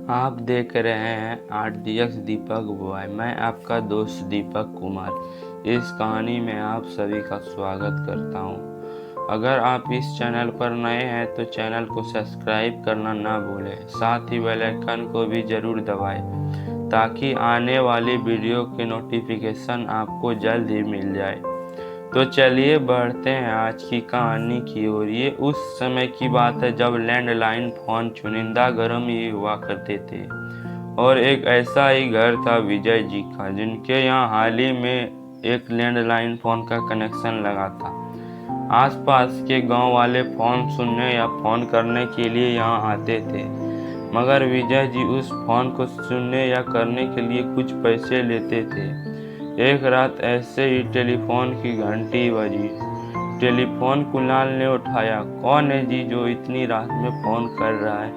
आप देख रहे हैं RDX दीपक बॉय। मैं आपका दोस्त दीपक कुमार इस कहानी में आप सभी का स्वागत करता हूं। अगर आप इस चैनल पर नए हैं तो चैनल को सब्सक्राइब करना ना भूलें, साथ ही बेल आइकन को भी ज़रूर दबाएं ताकि आने वाली वीडियो के नोटिफिकेशन आपको जल्द ही मिल जाए। तो चलिए बढ़ते हैं आज की कहानी की ओर। ये उस समय की बात है जब लैंडलाइन फ़ोन चुनिंदा घरों में ही हुआ करते थे और एक ऐसा ही घर था विजय जी का, जिनके यहाँ हाल ही में एक लैंडलाइन फ़ोन का कनेक्शन लगा था। आसपास के गांव वाले फ़ोन सुनने या फ़ोन करने के लिए यहाँ आते थे, मगर विजय जी उस फ़ोन को सुनने या करने के लिए कुछ पैसे लेते थे। एक रात ऐसे ही टेलीफोन की घंटी बजी। टेलीफोन कुणाल ने उठाया। कौन है जी जो इतनी रात में फ़ोन कर रहा है?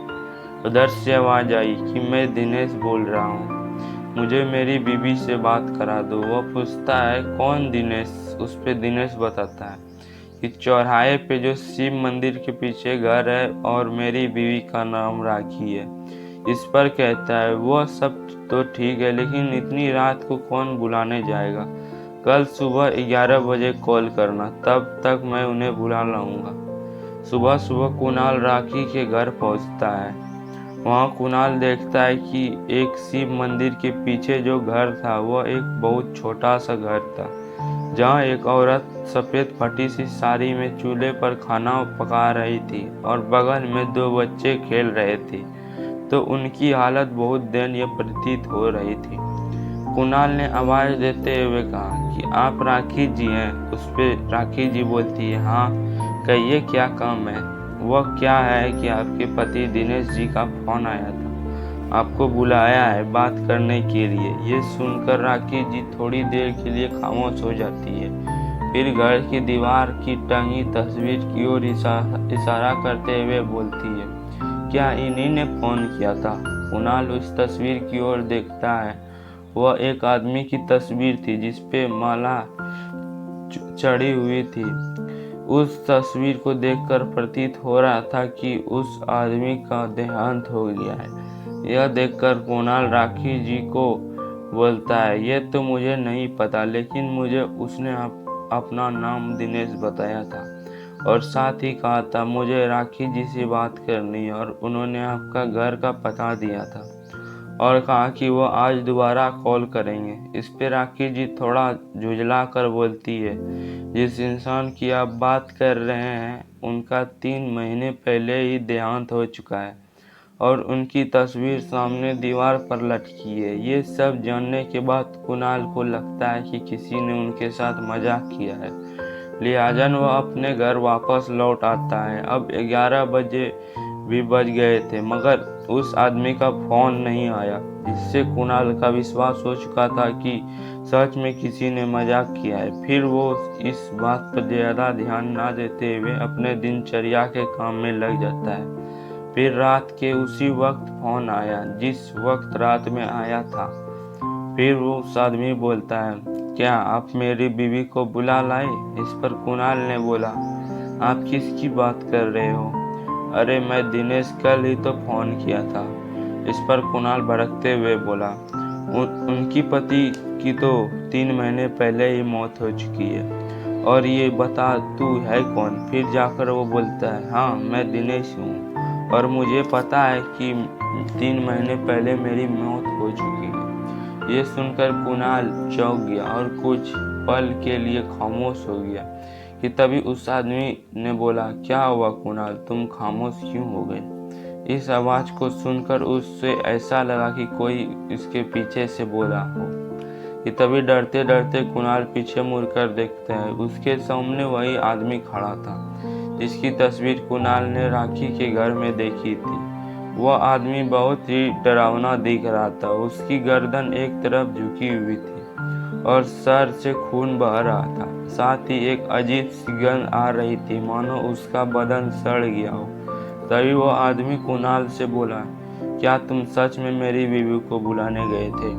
उधर से आवाज़ आई कि मैं दिनेश बोल रहा हूँ, मुझे मेरी बीवी से बात करा दो। वह पूछता है कौन दिनेश? उस पे दिनेश बताता है कि चौराहे पे जो शिव मंदिर के पीछे घर है और मेरी बीवी का नाम राखी है। इस पर कहता है वो सब तो ठीक है, लेकिन इतनी रात को कौन बुलाने जाएगा? कल सुबह 11 बजे कॉल करना, तब तक मैं उन्हें बुला लाऊंगा। सुबह सुबह कुणाल राखी के घर पहुंचता है। वहां कुणाल देखता है कि एक शिव मंदिर के पीछे जो घर था वह एक बहुत छोटा सा घर था, जहां एक औरत सफ़ेद फटी सी साड़ी में चूल्हे पर खाना पका रही थी और बगल में दो बच्चे खेल रहे थे, तो उनकी हालत बहुत दयनीय प्रतीत हो रही थी। कुणाल ने आवाज़ देते हुए कहा कि आप राखी जी हैं? उस पर राखी जी बोलती है, हाँ कहिए क्या काम है? वह क्या है कि आपके पति दिनेश जी का फ़ोन आया था, आपको बुलाया है बात करने के लिए। ये सुनकर राखी जी थोड़ी देर के लिए खामोश हो जाती है, फिर घर की दीवार की टंगी तस्वीर की ओर इशारा करते हुए बोलती है, क्या इन्हीं ने फ़ोन किया था? कुणाल उस तस्वीर की ओर देखता है। वह एक आदमी की तस्वीर थी जिस पे माला चढ़ी हुई थी। उस तस्वीर को देखकर प्रतीत हो रहा था कि उस आदमी का देहांत हो गया है। यह देखकर कुणाल राखी जी को बोलता है, यह तो मुझे नहीं पता, लेकिन मुझे उसने अपना नाम दिनेश बताया था और साथ ही कहा था मुझे राखी जी से बात करनी है, और उन्होंने आपका घर का पता दिया था और कहा कि वो आज दोबारा कॉल करेंगे। इस पे राखी जी थोड़ा झुंझला कर बोलती है, जिस इंसान की आप बात कर रहे हैं उनका 3 महीने पहले ही देहांत हो चुका है और उनकी तस्वीर सामने दीवार पर लटकी है। ये सब जानने के बाद कुणाल को लगता है कि किसी ने उनके साथ मजाक किया है, लिहाजा वह अपने घर वापस लौट आता है। अब 11 बजे भी बज गए थे, मगर उस आदमी का फ़ोन नहीं आया, जिससे कुणाल का विश्वास हो चुका था कि सच में किसी ने मजाक किया है। फिर वो इस बात पर ज़्यादा ध्यान ना देते हुए अपने दिनचर्या के काम में लग जाता है। फिर रात के उसी वक्त फ़ोन आया जिस वक्त रात में आया था। फिर वो उस आदमी बोलता है, क्या आप मेरी बीवी को बुला लाए? इस पर कुणाल ने बोला, आप किसकी बात कर रहे हो? अरे मैं दिनेश, कल ही तो फ़ोन किया था। इस पर कुणाल भड़कते हुए बोला, उनकी पति की तो 3 महीने पहले ही मौत हो चुकी है, और ये बता तू है कौन? फिर जाकर वो बोलता है, हाँ मैं दिनेश हूँ और मुझे पता है कि 3 महीने पहले मेरी मौत हो चुकी है। ये सुनकर कुणाल चौंक गया और कुछ पल के लिए खामोश हो गया कि तभी उस आदमी ने बोला, क्या हुआ कुणाल, तुम खामोश क्यों हो गए? इस आवाज़ को सुनकर उससे ऐसा लगा कि कोई इसके पीछे से बोला हो कि तभी डरते डरते कुणाल पीछे मुड़कर देखता है। उसके सामने वही आदमी खड़ा था जिसकी तस्वीर कुणाल ने राखी के घर में देखी थी। वह आदमी बहुत ही डरावना दिख रहा था। उसकी गर्दन एक तरफ झुकी हुई थी और सर से खून बह रहा था। साथ ही एक अजीब सी गंध आ रही थी, मानो उसका बदन सड़ गया हो। तभी वह आदमी कुणाल से बोला, क्या तुम सच में मेरी बीवी को बुलाने गए थे?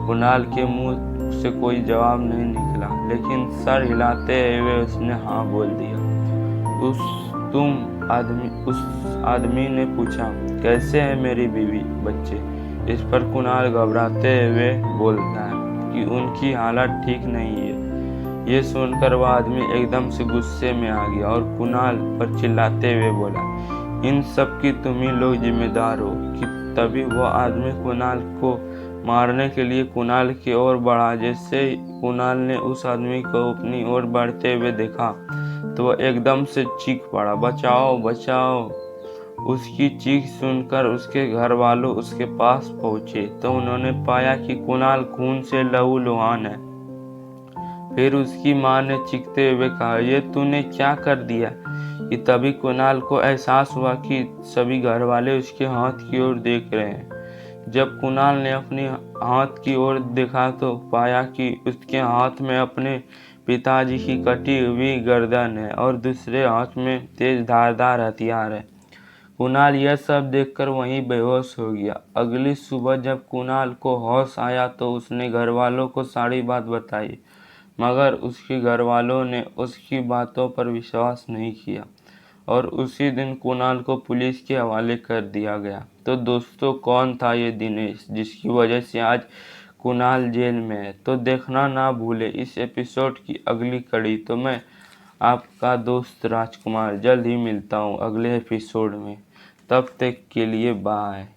कुणाल के मुंह से कोई जवाब नहीं निकला, लेकिन सर हिलाते हुए उसने हाँ बोल दिया। तुम उस आदमी ने पूछा, कैसे है मेरी बीवी बच्चे? इस पर कुणाल घबराते हुए बोलता है कि उनकी हालत ठीक नहीं है। ये सुनकर वह आदमी एकदम से गुस्से में आ गया और कुणाल पर चिल्लाते हुए बोला, इन सब की तुम ही लोग जिम्मेदार हो। कि तभी वह आदमी कुणाल को मारने के लिए कुणाल की ओर बढ़ा। जैसे ही कुणाल ने उस आदमी को अपनी ओर बढ़ते हुए देखा तो वह एकदम से चीख पड़ा, बचाओ बचाओ। उसकी चीख सुनकर उसके घर वालों उसके पास पहुंचे तो उन्होंने पाया कि कुणाल खून से लहूलुहान है। फिर उसकी मां ने चीखते हुए कहा, ये तूने क्या कर दिया? कि तभी कुणाल को एहसास हुआ कि सभी घर वाले उसके हाथ की ओर देख रहे हैं। जब कुणाल ने अपने हाथ की ओर देखा तो पाया कि उसके हाथ में अपने पिताजी की कटी हुई गर्दन है और दूसरे हाथ में तेज धारदार हथियार है। कुणाल यह सब देखकर वहीं बेहोश हो गया। अगली सुबह जब कुणाल को होश आया तो उसने घर वालों को सारी बात बताई, मगर उसके घर वालों ने उसकी बातों पर विश्वास नहीं किया और उसी दिन कुणाल को पुलिस के हवाले कर दिया गया। तो दोस्तों, कौन था ये दिनेश जिसकी वजह से आज कुणाल जेल में है? तो देखना ना भूले इस एपिसोड की अगली कड़ी। तो मैं आपका दोस्त राजकुमार जल्द ही मिलता हूँ अगले एपिसोड में। तब तक के लिए बाय।